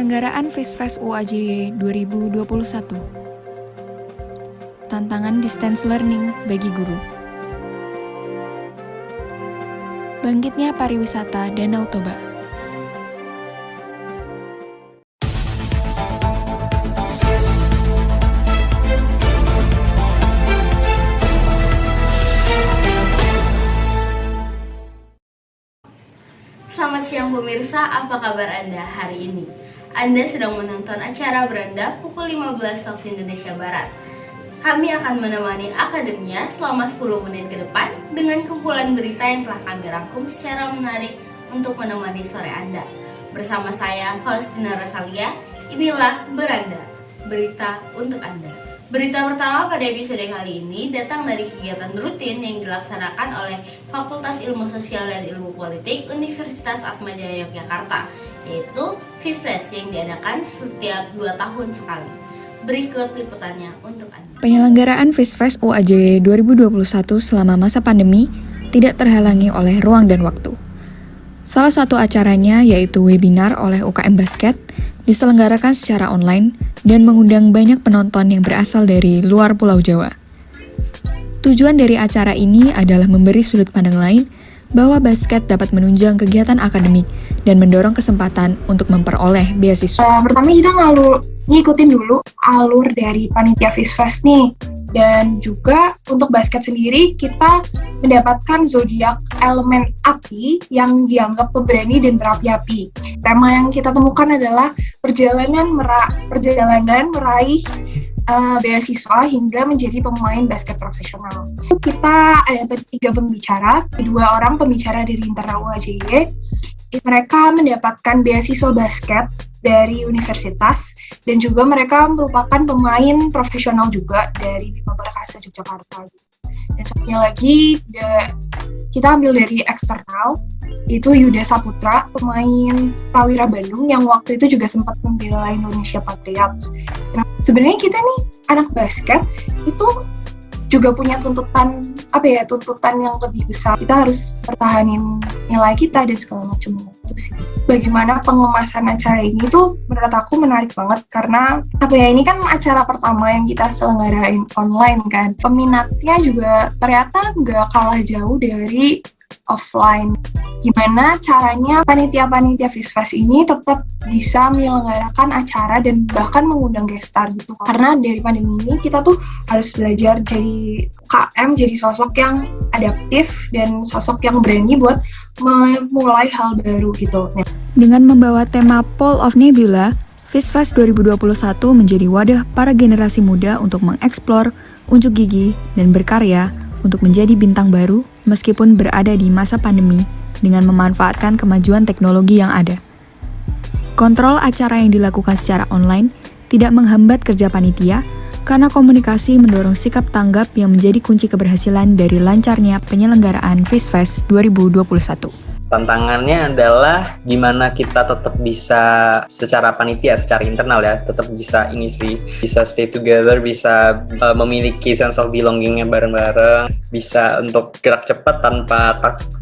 Penyelenggaraan FISFES UAJY 2021. Tantangan distance learning bagi guru. Bangkitnya pariwisata Danau Toba. Selamat siang pemirsa, apa kabar Anda hari ini? Anda sedang menonton acara Beranda pukul 15 waktu Indonesia Barat. Kami akan menemani akademia selama 10 menit ke depan dengan kumpulan berita yang telah kami rangkum secara menarik untuk menemani sore Anda. Bersama saya, Faustina Rosalia, inilah Beranda, berita untuk Anda. Berita pertama pada episode kali ini datang dari kegiatan rutin yang dilaksanakan oleh Fakultas Ilmu Sosial dan Ilmu Politik Universitas Atmajaya Yogyakarta, yaitu FISFES yang diadakan setiap 2 tahun sekali. Berikut liputannya untuk Anda. Penyelenggaraan FISFES UAJY 2021 selama masa pandemi tidak terhalangi oleh ruang dan waktu. Salah satu acaranya yaitu webinar oleh UKM Basket diselenggarakan secara online dan mengundang banyak penonton yang berasal dari luar Pulau Jawa. Tujuan dari acara ini adalah memberi sudut pandang lain bahwa basket dapat menunjang kegiatan akademik dan mendorong kesempatan untuk memperoleh beasiswa. Pertama kita ngikutin dulu alur dari panitia FISFES nih. Dan juga untuk basket sendiri kita mendapatkan zodiak elemen api yang dianggap pemberani dan berapi-api. Tema yang kita temukan adalah perjalanan meraih beasiswa hingga menjadi pemain basket profesional. Kita ada 3 pembicara, 2 orang pembicara dari internal UAJY. Mereka mendapatkan beasiswa basket dari universitas dan juga mereka merupakan pemain profesional juga dari Bima Perkasa Yogyakarta. Dan satunya lagi kita ambil dari eksternal, itu Yuda Saputra, pemain Prawira Bandung yang waktu itu juga sempat membela Indonesia Patriots. Nah, sebenarnya kita nih anak basket itu juga punya tuntutan yang lebih besar. Kita harus pertahanin nilai kita dan segala macam itu sih. Bagaimana pengemasan acara ini tuh menurut aku menarik banget karena ini kan acara pertama yang kita selenggarain online kan. Peminatnya juga ternyata nggak kalah jauh dari offline. Gimana caranya panitia-panitia FISFES ini tetap bisa menyelenggarakan acara dan bahkan mengundang guest star gitu. Karena dari pandemi ini kita tuh harus belajar jadi KM, jadi sosok yang adaptif dan sosok yang berani buat memulai hal baru gitu. Dengan membawa tema Pole of Nebula, FISFES 2021 menjadi wadah para generasi muda untuk mengeksplor, unjuk gigi, dan berkarya untuk menjadi bintang baru meskipun berada di masa pandemi dengan memanfaatkan kemajuan teknologi yang ada. Kontrol acara yang dilakukan secara online tidak menghambat kerja panitia karena komunikasi mendorong sikap tanggap yang menjadi kunci keberhasilan dari lancarnya penyelenggaraan FISFES 2021. Tantangannya adalah gimana kita tetap bisa secara panitia, secara internal ya, tetap bisa bisa stay together, bisa memiliki sense of belonging-nya bareng-bareng, bisa untuk gerak cepat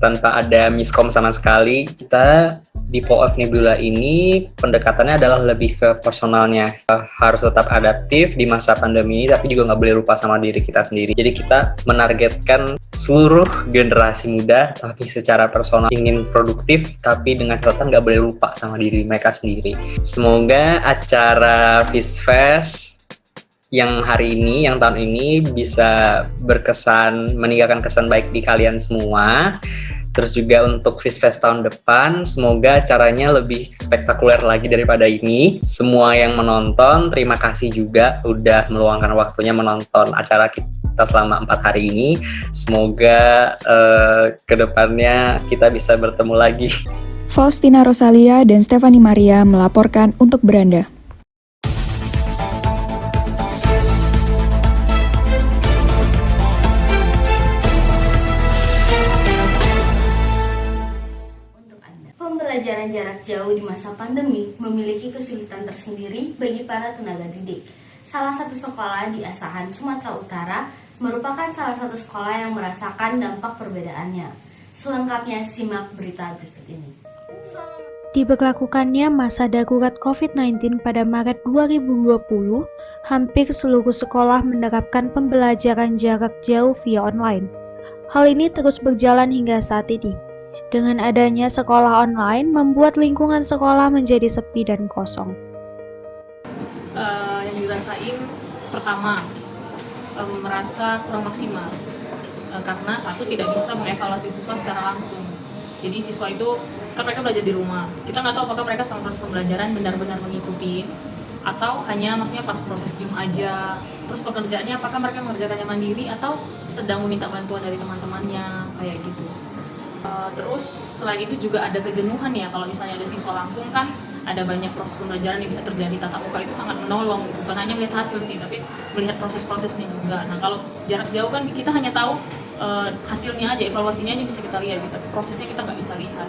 tanpa ada miskom sama sekali. Kita di Pole of Nebula ini pendekatannya adalah lebih ke personalnya. Harus tetap adaptif di masa pandemi, tapi juga nggak boleh lupa sama diri kita sendiri. Jadi kita menargetkan seluruh generasi muda, tapi secara personal ingin produktif, tapi dengan catatan nggak boleh lupa sama diri mereka sendiri. Semoga acara FISFES yang tahun ini bisa meninggalkan kesan baik di kalian semua. Terus juga untuk FISFES tahun depan, semoga acaranya lebih spektakuler lagi daripada ini. Semua yang menonton, terima kasih juga udah meluangkan waktunya menonton acara kita selama 4 hari ini. Semoga kedepannya kita bisa bertemu lagi. Faustina Rosalia dan Stefani Maria melaporkan untuk Beranda. Pembelajaran jarak jauh di masa pandemi memiliki kesulitan tersendiri bagi para tenaga didik. Salah satu sekolah di Asahan, Sumatera Utara merupakan salah satu sekolah yang merasakan dampak perbedaannya. Selengkapnya simak berita berikut ini. Diberlakukannya masa darurat COVID-19 pada Maret 2020, hampir seluruh sekolah menerapkan pembelajaran jarak jauh via online. Hal ini terus berjalan hingga saat ini. Dengan adanya sekolah online, membuat lingkungan sekolah menjadi sepi dan kosong. Yang dirasain pertama, merasa kurang maksimal. Karena satu, tidak bisa mengevaluasi siswa secara langsung. Jadi siswa itu, kan mereka belajar di rumah. Kita nggak tahu apakah mereka selama proses pembelajaran benar-benar mengikuti, atau hanya maksudnya pas proses Zoom aja. Terus pekerjaannya apakah mereka mengerjakannya mandiri atau sedang meminta bantuan dari teman-temannya, kayak gitu. Terus selain itu juga ada kejenuhan ya, kalau misalnya ada siswa langsung kan ada banyak proses pembelajaran yang bisa terjadi. Tatap muka itu sangat menolong, bukan hanya melihat hasil sih, tapi melihat proses-prosesnya juga. Nah kalau jarak jauh kan kita hanya tahu hasilnya aja, evaluasinya aja bisa kita lihat gitu, tapi prosesnya kita nggak bisa lihat.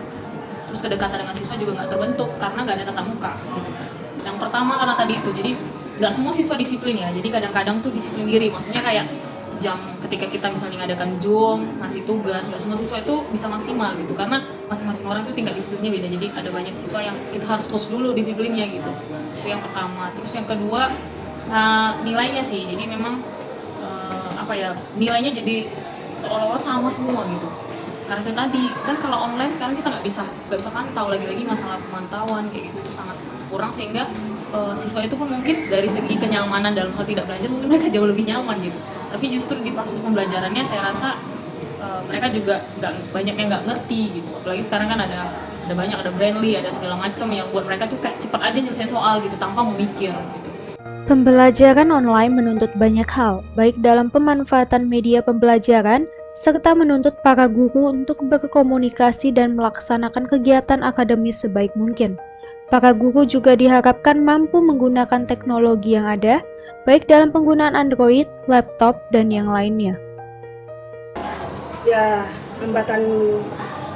Terus kedekatan dengan siswa juga nggak terbentuk karena nggak ada tatap muka gitu. Yang pertama karena tadi itu, jadi nggak semua siswa disiplin ya, jadi kadang-kadang tuh disiplin diri, maksudnya kayak jam ketika kita misalnya ngadakan Zoom, ngasih tugas, nggak semua siswa itu bisa maksimal gitu, karena masing-masing orang itu tingkat disiplinnya beda, jadi ada banyak siswa yang kita harus push dulu disiplinnya gitu. Itu yang pertama. Terus yang kedua, nilainya sih, jadi memang nilainya jadi seolah-olah sama semua gitu. Karena itu tadi, kan kalau online sekarang kita nggak bisa pantau, lagi-lagi masalah pemantauan kayak gitu itu sangat kurang, sehingga siswa itu pun mungkin dari segi kenyamanan dalam hal tidak belajar mungkin mereka jauh lebih nyaman gitu. Tapi justru di proses pembelajarannya saya rasa mereka juga banyak yang nggak ngerti gitu. Apalagi sekarang kan ada banyak, ada Brainly, ada segala macam yang buat mereka tuh kayak cepat aja nyelesain soal gitu tanpa memikir gitu. Pembelajaran online menuntut banyak hal, baik dalam pemanfaatan media pembelajaran, serta menuntut para guru untuk berkomunikasi dan melaksanakan kegiatan akademis sebaik mungkin. Para guru juga diharapkan mampu menggunakan teknologi yang ada, baik dalam penggunaan Android, laptop, dan yang lainnya. Ya, hambatan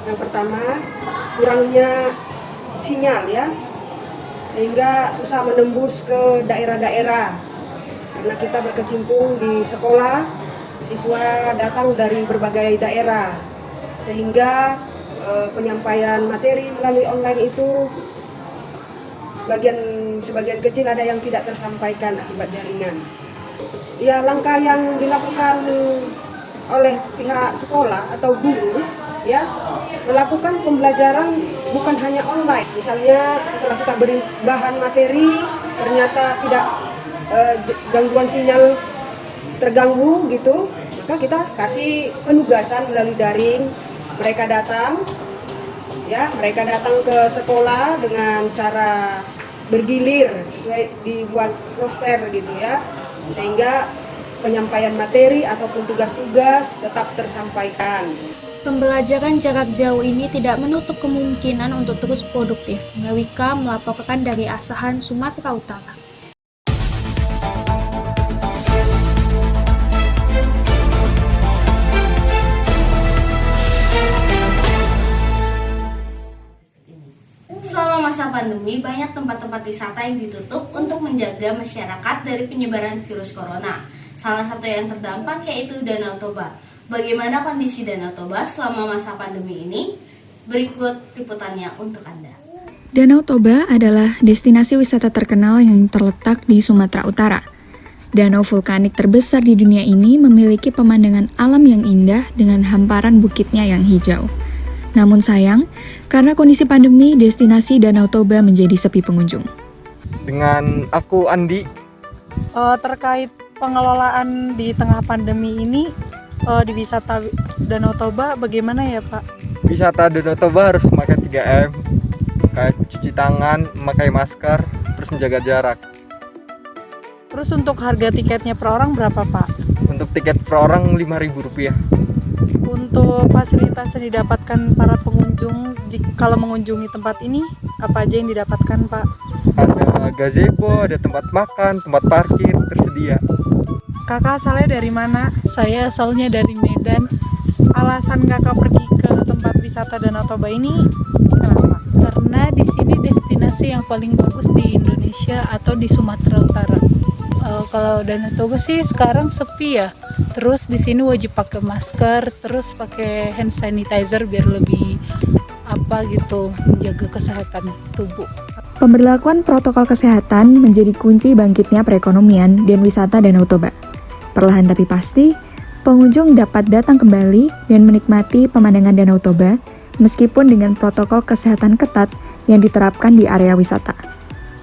yang pertama, kurangnya sinyal ya, sehingga susah menembus ke daerah-daerah. Karena kita berkecimpung di sekolah, siswa datang dari berbagai daerah, sehingga penyampaian materi melalui online itu sebagian kecil ada yang tidak tersampaikan akibat jaringan. Ya, langkah yang dilakukan oleh pihak sekolah atau guru ya, melakukan pembelajaran bukan hanya online. Misalnya setelah kita beri bahan materi ternyata tidak gangguan sinyal terganggu gitu, maka kita kasih penugasan melalui daring. Mereka datang ke sekolah dengan cara bergilir sesuai dibuat roster gitu ya, sehingga penyampaian materi ataupun tugas-tugas tetap tersampaikan. Pembelajaran jarak jauh ini tidak menutup kemungkinan untuk terus produktif. Mewika melaporkan dari Asahan, Sumatera Utara. Selama masa pandemi, banyak tempat-tempat wisata yang ditutup untuk menjaga masyarakat dari penyebaran virus corona. Salah satu yang terdampak yaitu Danau Toba. Bagaimana kondisi Danau Toba selama masa pandemi ini? Berikut liputannya untuk Anda. Danau Toba adalah destinasi wisata terkenal yang terletak di Sumatera Utara. Danau vulkanik terbesar di dunia ini memiliki pemandangan alam yang indah dengan hamparan bukitnya yang hijau. Namun sayang, karena kondisi pandemi, destinasi Danau Toba menjadi sepi pengunjung. Dengan aku Andi. Terkait pengelolaan di tengah pandemi ini, di wisata Danau Toba bagaimana ya Pak? Wisata Danau Toba harus memakai 3M, kayak cuci tangan, memakai masker, terus menjaga jarak. Terus untuk harga tiketnya per orang berapa Pak? Untuk tiket per orang Rp5.000. Untuk fasilitas yang didapatkan para pengunjung kalau mengunjungi tempat ini, apa aja yang didapatkan Pak? Ada gazebo, ada tempat makan, tempat parkir tersedia. Kakak asalnya dari mana? Saya asalnya dari Medan. Alasan kakak pergi ke tempat wisata Danau Toba ini kenapa? Karena di sini destinasi yang paling bagus di Indonesia atau di Sumatera Utara. Kalau Danau Toba sih sekarang sepi ya. Terus di sini wajib pakai masker, terus pakai hand sanitizer biar lebih apa gitu, menjaga kesehatan tubuh. Pemberlakuan protokol kesehatan menjadi kunci bangkitnya perekonomian dan wisata Danau Toba. Perlahan tapi pasti, pengunjung dapat datang kembali dan menikmati pemandangan Danau Toba meskipun dengan protokol kesehatan ketat yang diterapkan di area wisata.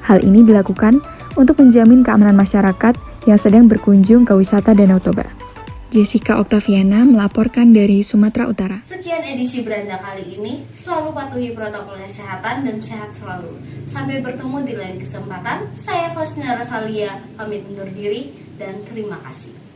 Hal ini dilakukan untuk menjamin keamanan masyarakat yang sedang berkunjung ke wisata Danau Toba. Jessica Oktaviana melaporkan dari Sumatera Utara. Sekian edisi Beranda kali ini, selalu patuhi protokol kesehatan dan sehat selalu. Sampai bertemu di lain kesempatan, saya Faustina Rosalia, pamit undur diri dan terima kasih.